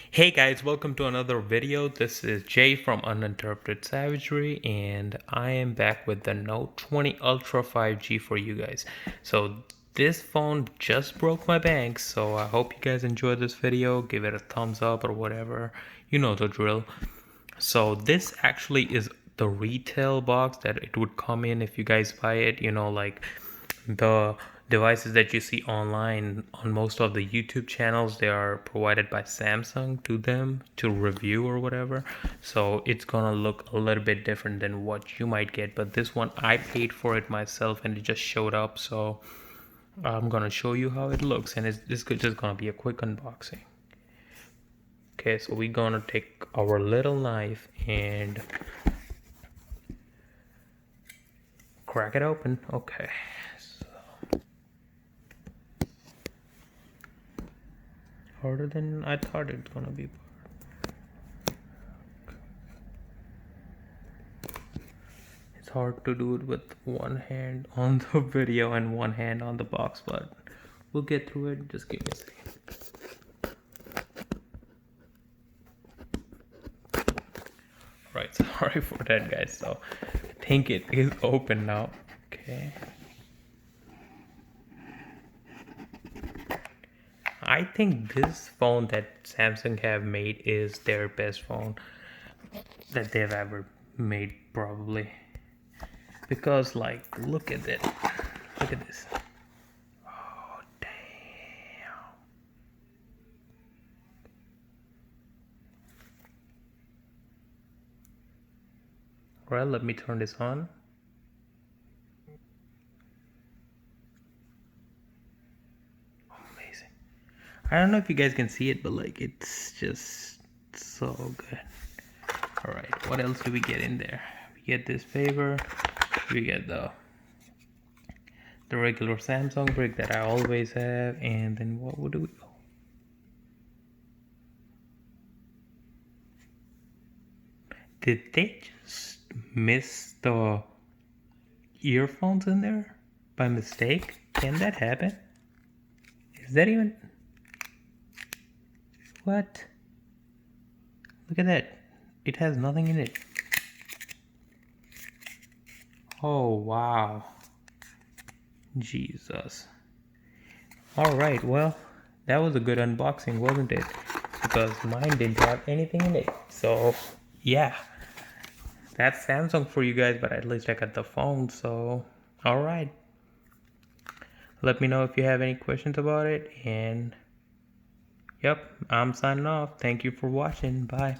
Hey guys, welcome to another video. This is Jay from Uninterrupted Savagery and I am back with the Note 20 Ultra 5G for you guys. So this phone just broke my bank, so I hope you guys enjoyed this video. Give it a thumbs up or whatever. You know the drill. So this actually is the retail box that it would come in if you guys buy it, like the devices that you see online on most of the YouTube channels, they are provided by Samsung to them to review or whatever. So it's gonna look a little bit different than what you might get, but this one I paid for it myself and it just showed up, so I'm gonna show you how it looks, and this is just gonna be a quick unboxing. Okay, so we're gonna take our little knife and crack it open. Okay, so harder than I thought it's gonna be. It's hard to do it with one hand on the video and one hand on the box, but we'll get through it. Just give me a second. Right, sorry for that guys. So I think it is open now. Okay. I think this phone that Samsung have made is their best phone that they've ever made, probably. Because like, look at it. Look at this. Oh damn. Well, let me turn this on. Amazing. I don't know if you guys can see it, but like, it's just so good. All right, what else do we get in there? We get this paper. We get the regular Samsung brick that I always have, and then what would we go? Did they just miss the earphones in there by mistake? Can that happen? Is that even... What? Look at that. It has nothing in it. Oh wow. Jesus. Alright, well, that was a good unboxing, wasn't it? Because mine didn't have anything in it. So yeah, that's Samsung for you guys, but at least I got the phone. So alright, let me know if you have any questions about it, and yep, I'm signing off. Thank you for watching. Bye.